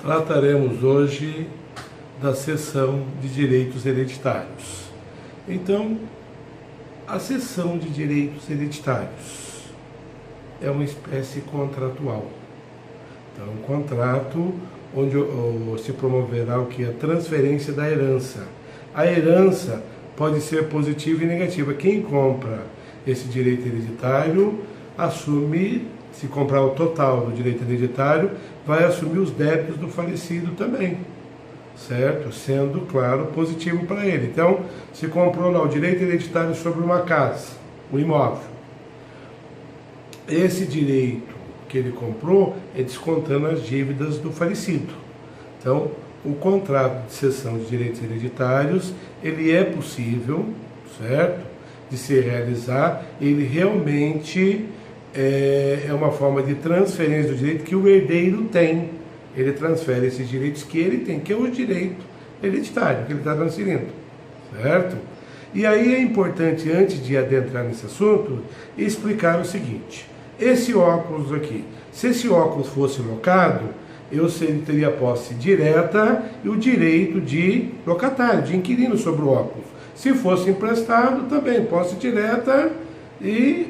Trataremos hoje da cessão de direitos hereditários. Então, a cessão de direitos hereditários é uma espécie contratual. Então, um contrato onde se promoverá o que? A transferência da herança. A herança pode ser positiva e negativa. Quem compra esse direito hereditário assume, se comprar o total do direito hereditário, vai assumir os débitos do falecido também, certo? Sendo, claro, positivo para ele. Então, se comprou lá o direito hereditário sobre uma casa, um imóvel. Esse direito que ele comprou é descontando as dívidas do falecido. Então, o contrato de cessão de direitos hereditários, ele é possível, certo? De se realizar, ele realmente é uma forma de transferência do direito que o herdeiro tem. Ele transfere esses direitos que ele tem, que é o direito hereditário que ele está transferindo, certo? E aí é importante, antes de adentrar nesse assunto, explicar o seguinte: esse óculos aqui, se esse óculos fosse locado, eu teria posse direta e o direito de locatário, de inquilino sobre o óculos. Se fosse emprestado, também posse direta e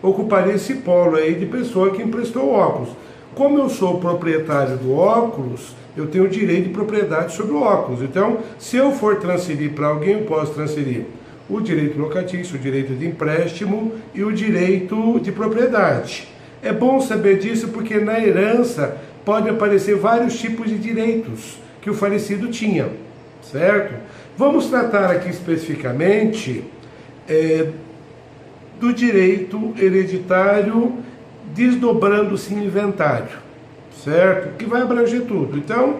ocuparia esse polo aí de pessoa que emprestou o óculos. Como eu sou proprietário do óculos, eu tenho o direito de propriedade sobre o óculos. Então, se eu for transferir para alguém, eu posso transferir o direito locatício, o direito de empréstimo e o direito de propriedade. É bom saber disso porque na herança pode aparecer vários tipos de direitos que o falecido tinha, certo? Vamos tratar aqui especificamente do direito hereditário desdobrando-se em inventário, certo? Que vai abranger tudo. Então,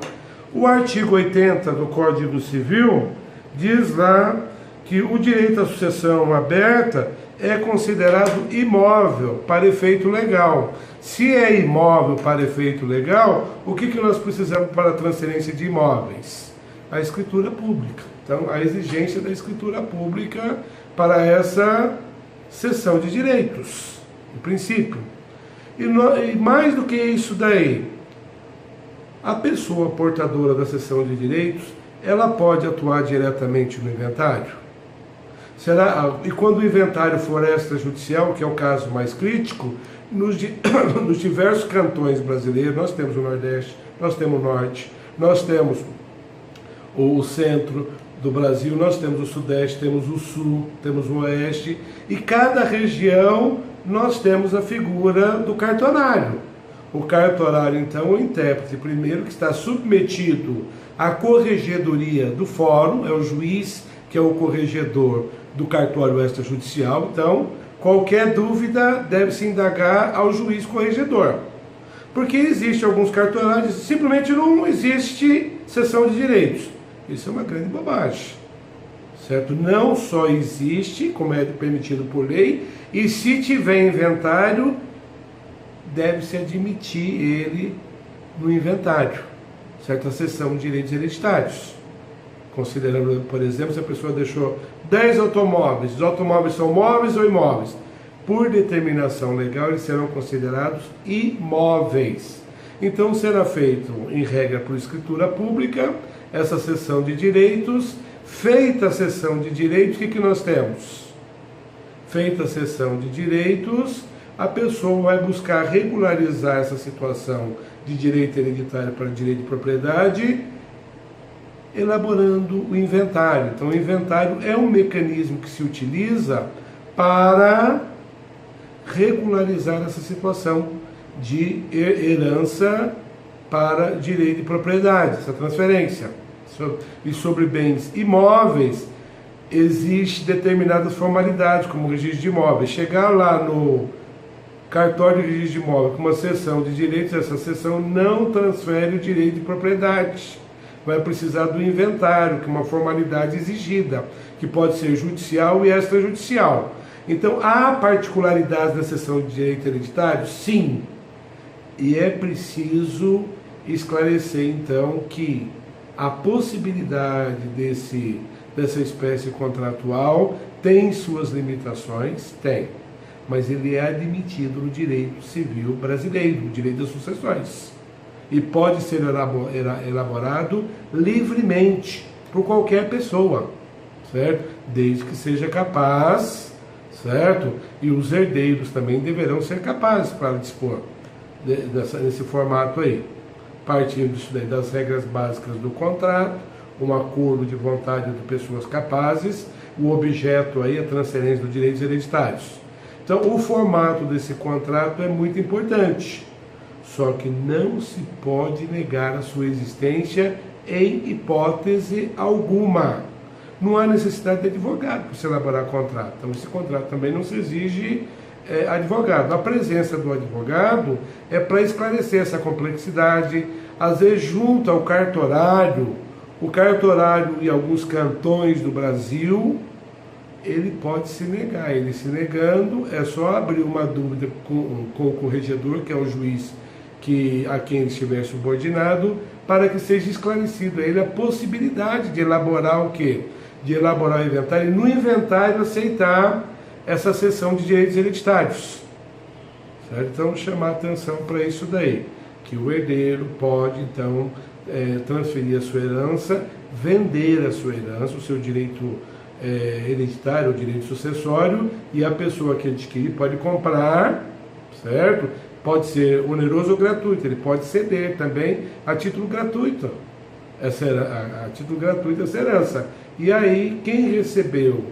o artigo 80 do Código Civil diz lá que o direito à sucessão aberta é considerado imóvel para efeito legal. Se é imóvel para efeito legal, o que nós precisamos para a transferência de imóveis? A escritura pública. Então, a exigência da escritura pública para essa cessão de direitos, em princípio. E mais do que isso daí, a pessoa portadora da cessão de direitos, ela pode atuar diretamente no inventário? E quando o inventário for extrajudicial, que é o caso mais crítico, nos diversos cantões brasileiros, nós temos o Nordeste, nós temos o Norte, nós temos o Centro do Brasil, nós temos o Sudeste, temos o Sul, temos o Oeste, e cada região nós temos a figura do cartorário. O cartorário, então, é o intérprete, primeiro, que está submetido à corregedoria do fórum, é o juiz que é o corregedor do cartório extrajudicial. Então, qualquer dúvida deve-se indagar ao juiz corregedor. Porque existem alguns cartorários, simplesmente não existe cessão de direitos. Isso é uma grande bobagem, certo? Não só existe, como é permitido por lei, e se tiver inventário, deve-se admitir ele no inventário, certo? A cessão de direitos hereditários. Considerando, por exemplo, se a pessoa deixou 10 automóveis, os automóveis são móveis ou imóveis? Por determinação legal, eles serão considerados imóveis. Então, será feito, em regra, por escritura pública, essa cessão de direitos. Feita a cessão de direitos, o que nós temos? Feita a cessão de direitos, a pessoa vai buscar regularizar essa situação de direito hereditário para direito de propriedade, elaborando o inventário. Então, o inventário é um mecanismo que se utiliza para regularizar essa situação de herança para direito de propriedade, essa transferência. E sobre bens imóveis, existem determinadas formalidades, como o registro de imóveis. Chegar lá no cartório de registro de imóvel com uma cessão de direitos, essa cessão não transfere o direito de propriedade. Vai precisar do inventário, que é uma formalidade exigida, que pode ser judicial e extrajudicial. Então, há particularidades da cessão de direito hereditário? Sim. E é preciso esclarecer, então, que a possibilidade dessa espécie contratual tem suas limitações? Tem. Mas ele é admitido no direito civil brasileiro, no direito das sucessões. e pode ser elaborado livremente por qualquer pessoa, certo? Desde que seja capaz, certo? E os herdeiros também deverão ser capazes para dispor nesse formato aí, partindo disso daí, das regras básicas do contrato, um acordo de vontade de pessoas capazes, o objeto aí é a transferência dos direitos hereditários. Então, o formato desse contrato é muito importante, só que não se pode negar a sua existência em hipótese alguma. Não há necessidade de advogado para se elaborar contrato. Então, esse contrato também não se exige advogado. A presença do advogado é para esclarecer essa complexidade, às vezes junto ao cartorário. O cartorário em alguns cantões do Brasil, ele pode se negar. Ele se negando, é só abrir uma dúvida com o corregedor, que é o juiz a quem ele estiver subordinado, para que seja esclarecido a ele a possibilidade de elaborar o quê? De elaborar o inventário, e no inventário aceitar essa cessão de direitos hereditários. Certo? Então, chamar atenção para isso daí, que o herdeiro pode, então, transferir a sua herança, vender a sua herança, o seu direito hereditário, o direito sucessório, e a pessoa que adquirir pode comprar, certo? Pode ser oneroso ou gratuito, ele pode ceder também a título gratuito, a título gratuito essa herança. E aí, quem recebeu,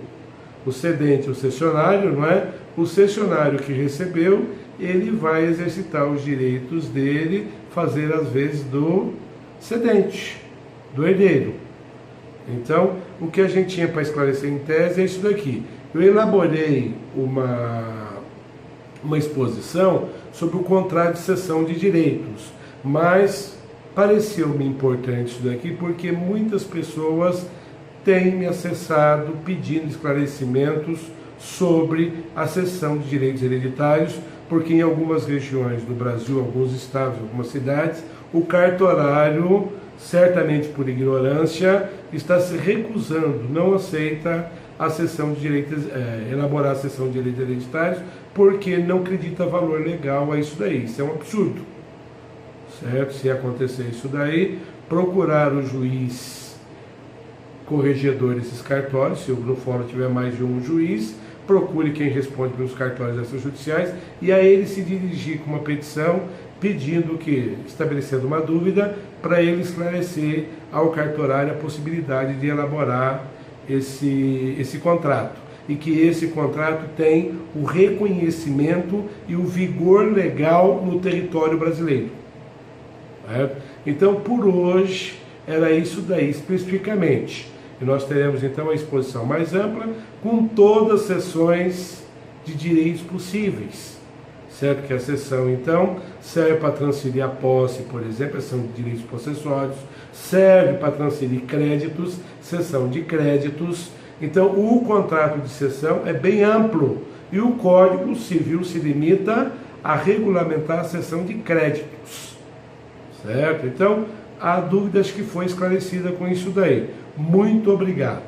o cedente, o cessionário, não é? O cessionário que recebeu, ele vai exercitar os direitos dele, fazer as vezes do cedente, do herdeiro. Então, o que a gente tinha para esclarecer em tese é isso daqui. Eu elaborei uma exposição sobre o contrato de cessão de direitos, mas pareceu-me importante isso daqui porque muitas pessoas têm me acessado pedindo esclarecimentos sobre a cessão de direitos hereditários, porque em algumas regiões do Brasil, alguns estados, algumas cidades, o cartorário, certamente por ignorância, está se recusando, não aceita a cessão de direitos, elaborar a cessão de direitos hereditários, porque não acredita valor legal a isso daí. Isso é um absurdo, certo? Se acontecer isso daí, procurar o juiz corregedor desses cartórios, se no fórum tiver mais de um juiz, procure quem responde pelos cartórios extrajudiciais e a ele se dirigir com uma petição pedindo que, estabelecendo uma dúvida, para ele esclarecer ao cartorário a possibilidade de elaborar esse contrato, e que esse contrato tem o reconhecimento e o vigor legal no território brasileiro. Certo? Então, por hoje, era isso daí especificamente. E nós teremos então a exposição mais ampla, com todas as seções de direitos possíveis. Certo? Que a seção, então, serve para transferir a posse, por exemplo, a seção de direitos possessórios, serve para transferir créditos, seção de créditos. Então, o contrato de cessão é bem amplo e o Código Civil se limita a regulamentar a cessão de créditos. Certo? Então, a dúvida acho que foi esclarecida com isso daí. Muito obrigado.